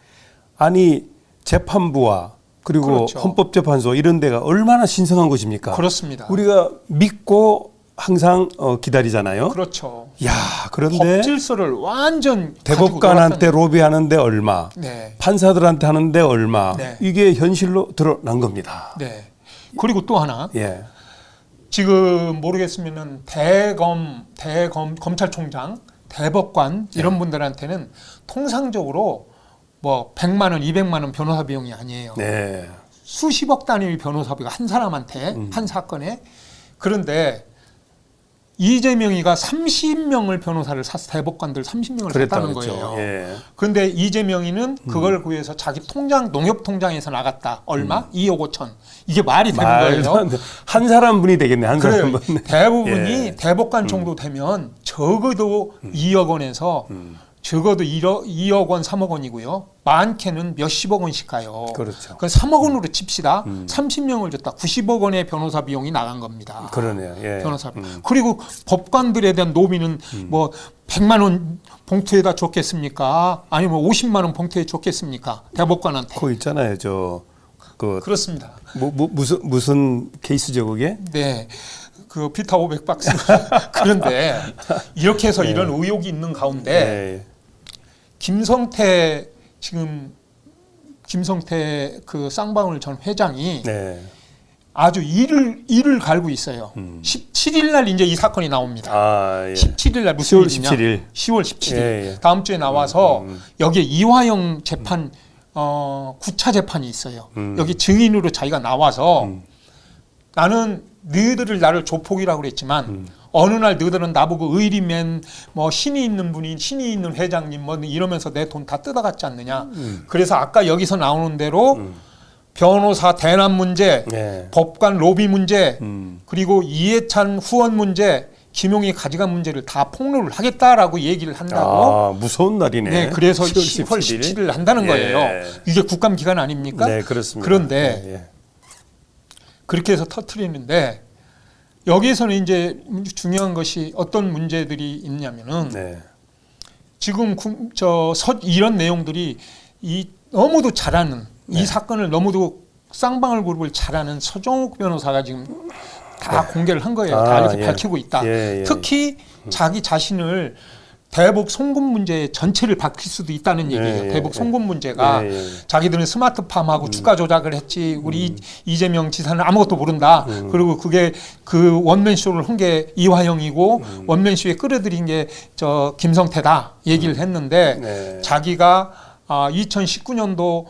아니 재판부와 그리고 그렇죠. 헌법재판소 이런 데가 얼마나 신성한 곳입니까? 그렇습니다. 우리가 믿고 항상 기다리잖아요. 그렇죠. 야, 그런데 법 질서를 완전 대법관한테 로비하는데 얼마, 네. 판사들한테 하는데 얼마, 네. 이게 현실로 드러난 겁니다. 네. 그리고 또 하나 예, 지금 모르겠으면은 검찰총장, 대법관 이런 분들한테는 통상적으로 뭐 100만 원, 200만 원 변호사 비용이 아니에요. 네, 수십억 단위의 변호사비가 한 사람한테 한 사건에. 그런데 이재명이가 30명을 변호사를 사서 대법관들 30명을 샀다는 그랬죠. 거예요. 예. 그런데 이재명이는 그걸 구해서 자기 통장 농협 통장에서 나갔다. 얼마? 2억 5천. 이게 말이 되는 거예요. 한 사람 분이 되겠네. 한 그래요. 사람은. 대부분이 예. 대법관 정도 되면 적어도 2억 원에서 적어도 2억 원, 3억 원이고요. 많게는 몇십억 원씩 가요. 그렇죠. 그건 3억 원으로 칩시다. 30명을 줬다. 90억 원의 변호사 비용이 나간 겁니다. 그러네요. 예. 변호사비. 그리고 법관들에 대한 노비는 뭐 100만 원 봉투에다 줬겠습니까? 아니면 50만 원 봉투에 줬겠습니까? 대법관한테. 그거 있잖아요. 그렇습니다. 무슨 케이스죠, 그게? 네. 그 비타 500박스. 그런데 이렇게 해서 이런 의혹이 있는 가운데 김성태 그 쌍방울 전 회장이 아주 이를 갈고 있어요. 17일 날 이제 이 사건이 나옵니다. 아, 예. 17일 날 무슨 10월 일이냐? 17일. 10월 17일. 예. 다음 주에 나와서 여기에 이화영 재판 9차 재판이 있어요. 여기 증인으로 자기가 나와서 나는 너희들을 나를 조폭이라고 그랬지만 어느 날 너희들은 나보고 의리맨 뭐 신이 있는 분이 신이 있는 회장님 뭐 이러면서 내 돈 다 뜯어갔지 않느냐. 그래서 아까 여기서 나오는 대로 변호사 대납 문제, 법관 로비 문제, 그리고 이해찬 후원 문제, 김용희 가져간 문제를 다 폭로를 하겠다라고 얘기를 한다고. 아, 무서운 날이네. 네, 그래서 10월 17일 한다는 거예요. 이게 국감 기간 아닙니까? 네, 그렇습니다. 그런데 그렇게 해서 터트리는데 여기에서는 이제 중요한 것이 어떤 문제들이 있냐면은 지금 이런 내용들이 너무도 잘하는 이 사건을 너무도 쌍방울 그룹을 잘하는 서정욱 변호사가 지금 다 공개를 한 거예요. 다 이렇게 밝히고 있다. 특히 자기 자신을 대북 송금 문제 전체를 밝힐 수도 있다는 얘기예요. 대북 송금 문제가 자기들은 스마트팜하고 주가 조작을 했지 우리 이재명 지사는 아무것도 모른다. 그리고 그게 그 원맨쇼를 한 게 이화영이고 원맨쇼에 끌어들인 게 김성태다 얘기를 했는데 자기가 2019년도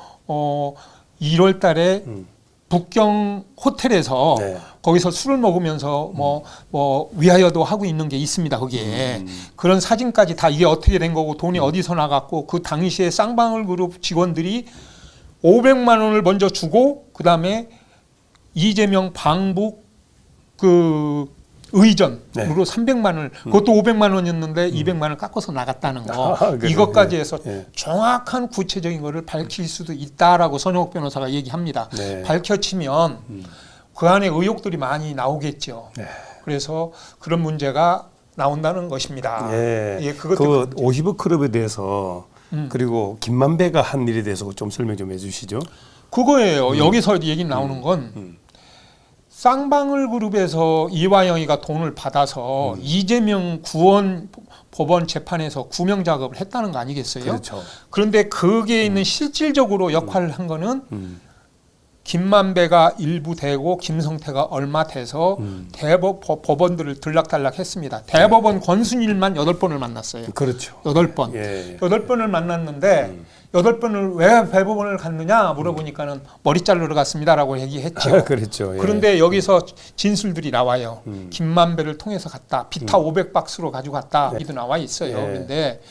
1월 달에 북경 호텔에서 거기서 술을 먹으면서 뭐 위하여도 하고 있는 게 있습니다. 거기에 그런 사진까지 다 이게 어떻게 된 거고 돈이 어디서 나갔고 그 당시에 쌍방울 그룹 직원들이 500만 원을 먼저 주고 그다음에 이재명 방북 그 의전으로 300만 원을 그것도 500만 원이었는데 200만 원을 깎아서 나갔다는 거 이것까지 해서 정확한 구체적인 거를 밝힐 수도 있다라고 선영욱 변호사가 얘기합니다. 밝혀지면 그 안에 의혹들이 많이 나오겠죠. 그래서 그런 문제가 나온다는 것입니다. 그것도 그 50억 클럽에 대해서 그리고 김만배가 한 일에 대해서 좀 설명 좀 해주시죠. 그거예요. 여기서 얘기 나오는 건 쌍방울 그룹에서 이화영이가 돈을 받아서 이재명 구원 법원 재판에서 구명 작업을 했다는 거 아니겠어요? 그렇죠. 그런데 거기에 있는 실질적으로 역할을 한 거는 김만배가 일부 되고 김성태가 얼마 돼서 법원들을 들락달락 했습니다. 대법원 권순일만 8번을 만났어요. 그렇죠. 8번. 8번을 만났는데 8번을 왜 대법원을 갔느냐 물어보니까는 머리 자르러 갔습니다라고 얘기했죠. 그렇죠. 그런데 여기서 진술들이 나와요. 김만배를 통해서 갔다. 비타 500박스로 가지고 갔다. 이도 나와 있어요. 그런데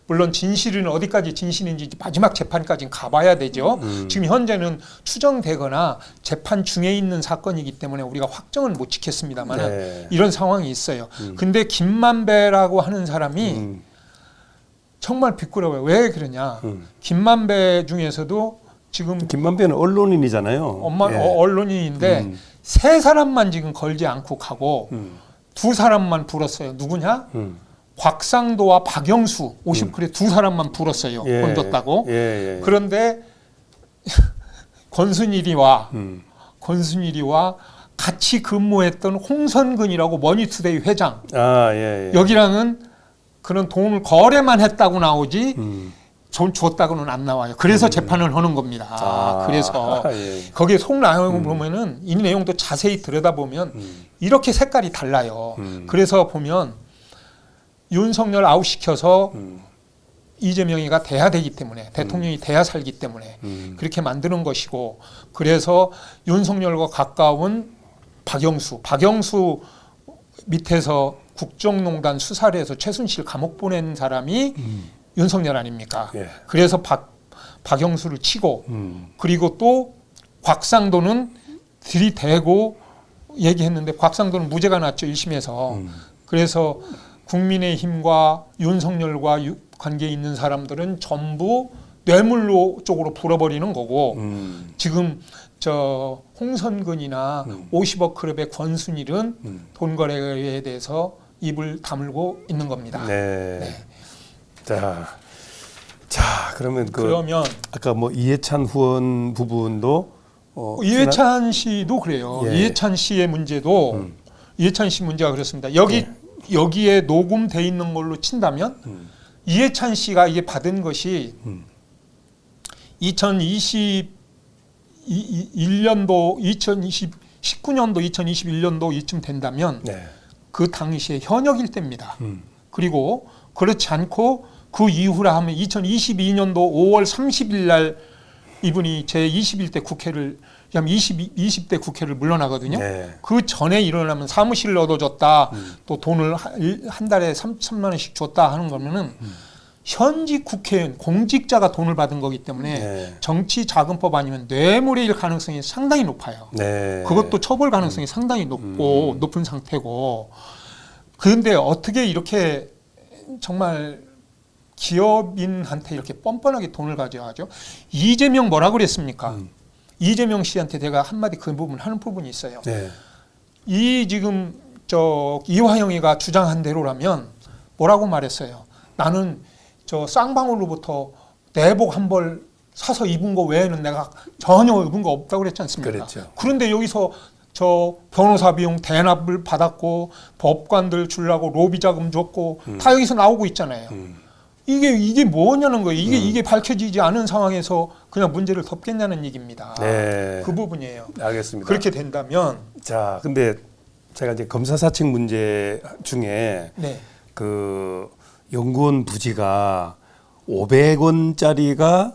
물론 진실은 어디까지 진실인지 마지막 재판까지 가봐야 되죠. 지금 현재는 추정되거나 재판 중에 있는 사건이기 때문에 우리가 확정을 못 지켰습니다만 이런 상황이 있어요. 근데 김만배라고 하는 사람이 정말 비꾸러워요. 왜 그러냐. 김만배 중에서도 지금 김만배는 언론인이잖아요. 언론인인데 세 사람만 지금 걸지 않고 가고 두 사람만 불었어요. 누구냐? 곽상도와 박영수 50클에 두 사람만 불었어요. 돈 줬다고. 그런데 권순일이와 같이 근무했던 홍선근이라고 머니투데이 회장 여기랑은 그런 도움을 거래만 했다고 나오지 돈 줬다고는 안 나와요. 그래서 재판을 하는 겁니다. 그래서 거기에 속 내용을 보면은 이 내용도 자세히 들여다보면 이렇게 색깔이 달라요. 그래서 보면 윤석열 아웃시켜서 이재명이가 돼야 되기 때문에 대통령이 돼야 살기 때문에 그렇게 만드는 것이고 그래서 윤석열과 가까운 박영수 밑에서 국정농단 수사를 해서 최순실 감옥 보낸 사람이 윤석열 아닙니까? 그래서 박영수를 치고 그리고 또 곽상도는 들이대고 얘기했는데 곽상도는 무죄가 났죠. 1심에서. 그래서 국민의힘과 윤석열과 관계 있는 사람들은 전부 뇌물로 쪽으로 불어버리는 거고 지금 저 홍선근이나 50억 클럽의 권순일은 돈 거래에 대해서 입을 다물고 있는 겁니다. 네. 자 그러면 그러면 아까 뭐 이해찬 후원 부분도 이해찬 씨도 그래요. 이해찬 씨의 문제도 이해찬 씨 문제가 그렇습니다. 여기에 녹음돼 있는 걸로 친다면 이해찬 씨가 이게 받은 것이 2021년도, 19년도, 2021년도 이쯤 된다면 그 당시에 현역일 때입니다. 그리고 그렇지 않고 그 이후라 하면 2022년도 5월 30일 날 이분이 제21대 국회를 20대 국회를 물러나거든요. 그 전에 일어나면 사무실을 얻어줬다. 또 돈을 한 달에 3천만 원씩 줬다 하는 거면은 현직 국회의원 공직자가 돈을 받은 거기 때문에 정치자금법 아니면 뇌물일 가능성이 상당히 높아요. 그것도 처벌 가능성이 상당히 높은 상태고 그런데 어떻게 이렇게 정말 기업인한테 이렇게 뻔뻔하게 돈을 가져가죠? 이재명 뭐라 그랬습니까? 이재명 씨한테 제가 한마디 그 부분 하는 부분이 있어요. 이 지금 이화영이가 주장한 대로라면 뭐라고 말했어요? 나는 저 쌍방울로부터 내복 한 벌 사서 입은 거 외에는 내가 전혀 입은 거 없다고 그랬지 않습니까? 그랬죠. 그런데 여기서 저 변호사 비용 대납을 받았고 법관들 주려고 로비 자금 줬고 다 여기서 나오고 있잖아요. 이게 뭐냐는 거예요. 이게 밝혀지지 않은 상황에서 그냥 문제를 덮겠냐는 얘기입니다. 그 부분이에요. 알겠습니다. 그렇게 된다면 자, 근데 제가 이제 검사 사측 문제 중에 그 연구원 부지가 500원짜리가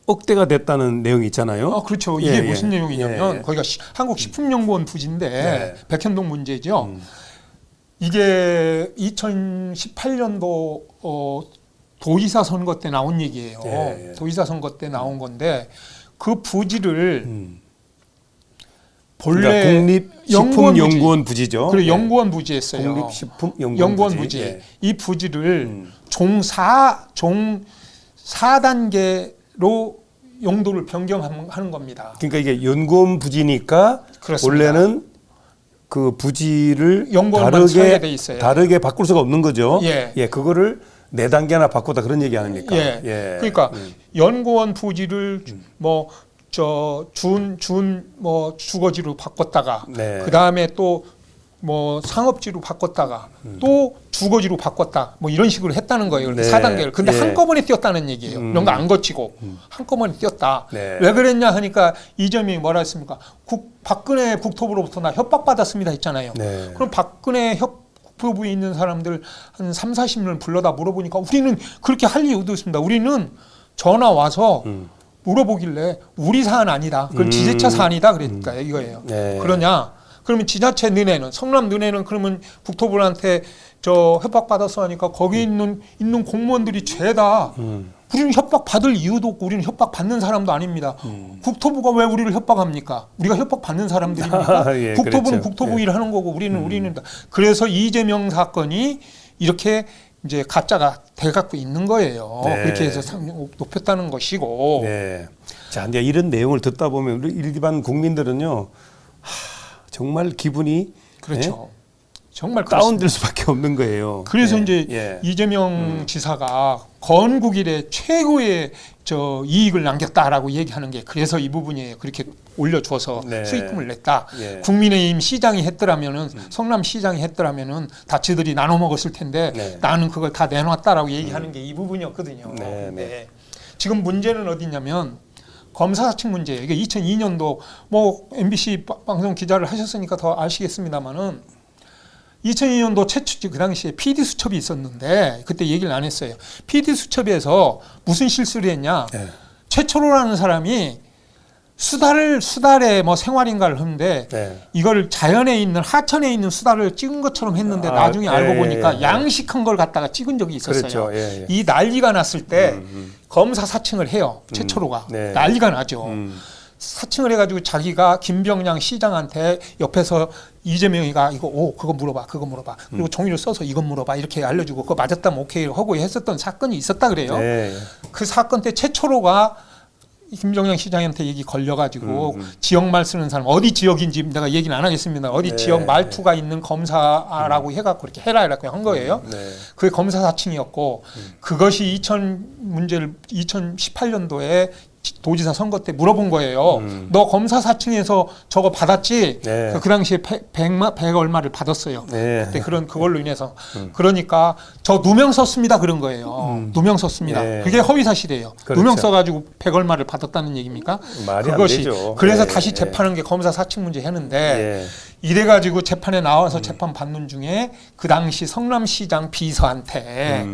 억대가 됐다는 내용이 있잖아요. 그렇죠. 이게 무슨 내용이냐면 거기가 한국식품연구원 부지인데 백현동 문제죠. 이게 2018년도 도의사 선거 때 나온 얘기예요. 도의사 선거 때 나온 건데 그 부지를 본래 그러니까 국립식품연구원 부지죠. 그래 연구원 부지였어요. 국립식품연구원 부지. 이 부지를 종 4단계로 용도를 변경하는 겁니다. 그러니까 이게 연구원 부지니까 그렇습니다. 원래는 그 부지를 다르게 바꿀 수가 없는 거죠. 그거를 4단계나 바꾸다 그런 얘기 아닙니까? 그러니까 연구원 부지를 주거지로 바꿨다가 그 다음에 또 상업지로 바꿨다가 또 주거지로 바꿨다 이런 식으로 했다는 거예요. 4단계를. 근데 한꺼번에 띄었다는 얘기예요. 이런 거 안 거치고 한꺼번에 띄었다. 왜 그랬냐 하니까 이재명이 뭐라 했습니까? 박근혜 국토부로부터 나 협박받았습니다 했잖아요. 그럼 박근혜 국토부에 있는 사람들 한 3, 40명 불러다 물어보니까 우리는 그렇게 할 이유도 있습니다. 우리는 전화 와서 물어보길래 우리 사안 아니다. 그건 지자체 사안이다. 그러니까 이거예요. 그러냐? 그러면 지자체 너네는 성남 너네는 그러면 국토부한테 협박받았어 하니까 거기 있는 공무원들이 죄다. 우리는 협박받을 이유도 없고 우리는 협박받는 사람도 아닙니다. 국토부가 왜 우리를 협박합니까? 우리가 협박받는 사람들입니까? 국토부는 그렇죠. 국토부 일을 하는 거고 우리는 그래서 이재명 사건이 이렇게 이제 가짜가 돼갖고 있는 거예요. 그렇게 해서 높였다는 것이고. 자, 이제 이런 내용을 듣다 보면 우리 일반 국민들은요, 정말 기분이 그렇죠. 정말 다운될 수밖에 없는 거예요. 그래서 예, 이제 예. 이재명 지사가 건국 이래 최고의 이익을 남겼다라고 얘기하는 게 그래서 이 부분이 그렇게 올려줘서 네. 수익금을 냈다. 예. 국민의힘 시장이 했더라면은 성남 시장이 했더라면은 다 지들이 나눠 먹었을 텐데 네. 나는 그걸 다 내놨다라고 얘기하는 게 이 부분이었거든요. 네, 네. 네. 지금 문제는 어디냐면 검사사측 문제. 이게 2002년도 뭐 MBC 방송 기자를 하셨으니까 더 아시겠습니다만은 2002년도 최초 그 당시에 PD 수첩이 있었는데 그때 얘기를 안 했어요. PD 수첩에서 무슨 실수를 했냐? 네. 최초로라는 사람이 수달에 뭐 생활인가를 하는데 네. 이걸 자연에 있는 하천에 있는 수달을 찍은 것처럼 했는데 나중에 알고 보니까 양식한 걸 갖다가 찍은 적이 있었어요. 그렇죠. 예, 예. 이 난리가 났을 때 검사 사칭을 해요. 최초로가 네. 난리가 나죠. 사칭을 해가지고 자기가 김병량 시장한테 옆에서 이재명이가 이거 그거 물어봐 그리고 종이를 써서 이건 물어봐 이렇게 알려주고 그거 맞았다면 오케이 하고 했었던 사건이 있었다 그래요. 네. 그 사건 때 최초로가 김병량 시장한테 얘기 걸려가지고 지역 말 쓰는 사람 어디 지역인지 내가 얘기는 안 하겠습니다. 어디 네. 지역 말투가 있는 검사라고 해갖고 이렇게 해라 이렇게 한 거예요. 네. 그게 검사 사칭이었고 그것이 2018년도에 도지사 선거 때 물어본 거예요. 너 검사 사칭에서 저거 받았지? 네. 그 당시에 100 얼마를 받았어요. 네. 그때 그걸로 인해서 그러니까 저 누명 썼습니다 그런 거예요. 누명 썼습니다. 네. 그게 허위 사실이에요. 그렇죠. 누명 써가지고 100 얼마를 받았다는 얘기입니까? 말이 안 그것이 되죠. 그래서 네. 다시 재판한 게 검사 사칭 문제 했는데 예. 이래가지고 재판에 나와서 재판 받는 중에 그 당시 성남시장 비서한테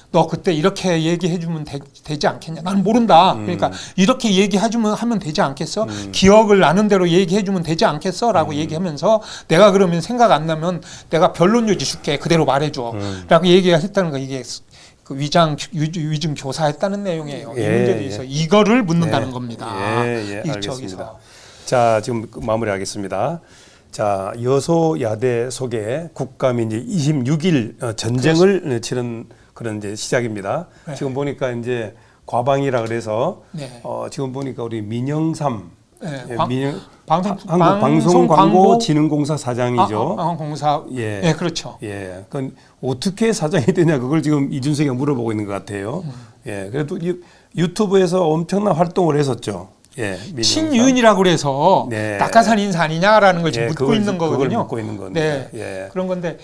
너 그때 이렇게 얘기해주면 되지 않겠냐? 나는 모른다. 그러니까 이렇게 얘기해주면 하면 되지 않겠어? 기억을 나는 대로 얘기해주면 되지 않겠어? 라고 얘기하면서 내가 그러면 생각 안 나면 내가 변론 요지 줄게. 그대로 말해줘. 라고 얘기했다는 거 이게 그 위증 교사했다는 내용이에요. 이 문제에 대해서 이거를 묻는다는 겁니다. 예, 이 알겠습니다. 저기서. 자, 지금 마무리하겠습니다. 자, 여소야대 속에 국감이 이제 26일 전쟁을 치른 그런 이제 시작입니다. 네. 지금 보니까 이제 과방이라 그래서 네. 지금 보니까 우리 민영삼 네. 예, 방송광고진흥공사 방송광고진흥공사 사장이죠. 공사 예. 예, 그렇죠. 예, 그건 어떻게 사장이 되냐 그걸 지금 이준석이가 물어보고 있는 것 같아요. 예, 그래도 유튜브에서 엄청난 활동을 했었죠. 예, 친윤이라고 그래서 네. 낙하산 인사 아니냐라는 걸 지금 예, 묻고 있는 그걸 거거든요. 묻고 있는 건데. 네, 예. 그런 건데.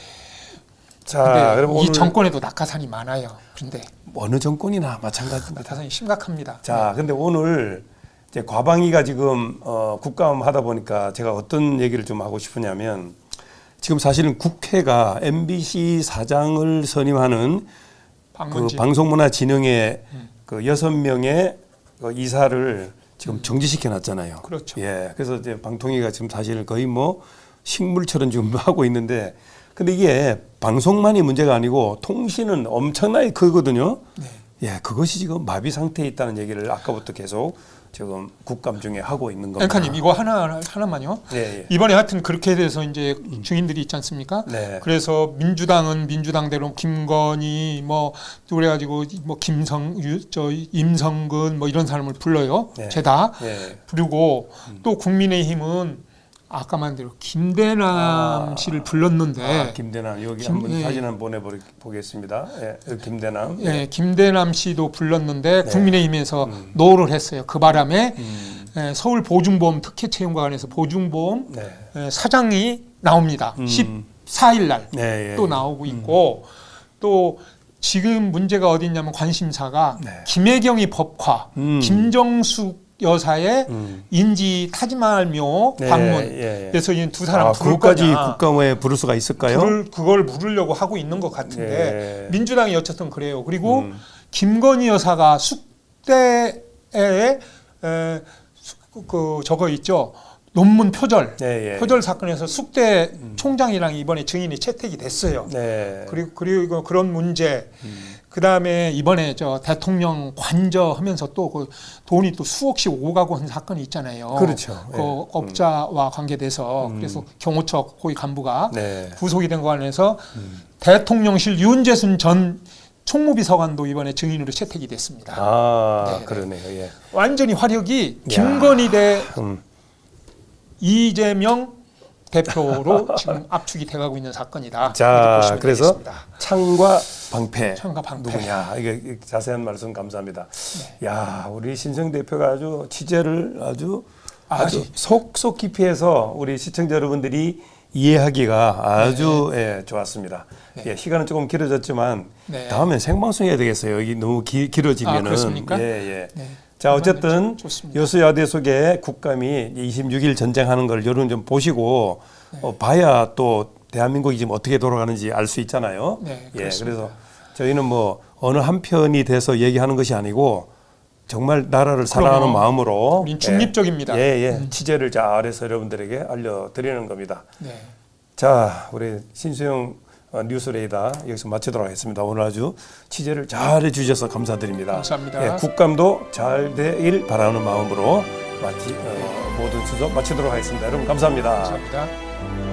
자, 그럼 이 오늘 정권에도 낙하산이 많아요. 근데 어느 정권이나 마찬가지입니다. 낙하산이 심각합니다. 자, 근데 오늘 이제 과방위가 지금 국감 하다 보니까 제가 어떤 얘기를 좀 하고 싶으냐면 지금 사실은 국회가 MBC 사장을 선임하는 그 방송문화진흥회 그 6명의 그 이사를 지금 정지시켜 놨잖아요. 그렇죠. 예. 그래서 이제 방통위가 지금 사실 거의 뭐 식물처럼 지금 하고 있는데 근데 이게 방송만이 문제가 아니고 통신은 엄청나게 크거든요. 네. 예, 그것이 지금 마비 상태에 있다는 얘기를 아까부터 계속 지금 국감 중에 하고 있는 겁니다. 앵커님 이거 하나만요. 네, 예. 이번에 하여튼 그렇게 돼서 이제 증인들이 있지 않습니까? 네. 그래서 민주당은 민주당대로 김건희 뭐 그래가지고 뭐 임성근 뭐 이런 사람을 불러요. 네. 죄다 네. 부르고 또 국민의힘은 아까 말한 대로 김대남 씨를 불렀는데 김대남 여기 한번 사진 한번 보내보겠습니다. 예, 김대남. 예, 김대남 씨도 불렀는데 국민의힘에서 노를 했어요. 그 바람에 서울 보증보험 특혜채용관에서 보증보험 사장이 나옵니다. 14일 날 또 나오고 있고 또 지금 문제가 어디 있냐면 관심사가 김혜경이 법화, 김정숙 여사의 인지 타지마할묘 방문. 그래서 이 두 사람 부를 그것까지 거냐. 국감에 부를 수가 있을까요? 그걸 물으려고 하고 있는 것 같은데 민주당이 어쨌든 그래요. 그리고 김건희 여사가 숙대에 그 저거 있죠. 논문 표절 사건에서 숙대 총장이랑 이번에 증인이 채택이 됐어요. 그리고 그런 문제. 그 다음에 이번에 저 대통령 관저하면서 또 그 돈이 또 수억씩 오가고 한 사건이 있잖아요. 그렇죠. 그 업자와 관계돼서 그래서 경호처 고위 간부가 구속이 된 거 관련해서 대통령실 윤재순 전 총무비서관도 이번에 증인으로 채택이 됐습니다. 그러네요. 예. 완전히 화력이 김건희 대 이재명 대표로 지금 압축이 돼가고 있는 사건이다. 이렇게 자, 보시면 그래서 되겠습니다. 창과 방패. 창과 방패. 누구냐? 이게 자세한 말씀 감사합니다. 야, 우리 신성 대표가 아주 취재를 아주 속 깊이 해서 우리 시청자 여러분들이 이해하기가 아주 예, 좋았습니다. 네. 예, 시간은 조금 길어졌지만 네. 다음엔 생방송 해야 되겠어요. 여기 너무 길어지면은. 그렇습니까? 예, 예. 네. 자, 어쨌든 좋습니다. 여수야대 속에 국감이 26일 전쟁하는 걸 여러분 좀 보시고 봐야 또 대한민국이 지금 어떻게 돌아가는지 알 수 있잖아요. 네, 예, 그렇습니다. 그래서 저희는 뭐 어느 한 편이 돼서 얘기하는 것이 아니고 정말 나라를 사랑하는 그럼요. 마음으로 우린 중립적입니다. 취재를 잘해서 여러분들에게 알려드리는 겁니다. 네. 자, 우리 신수영 뉴스레이더 여기서 마치도록 하겠습니다. 오늘 아주 취재를 잘 해주셔서 감사드립니다. 감사합니다. 예, 국감도 잘 되길 바라는 마음으로 모든 순서 마치도록 하겠습니다. 여러분 감사합니다. 감사합니다.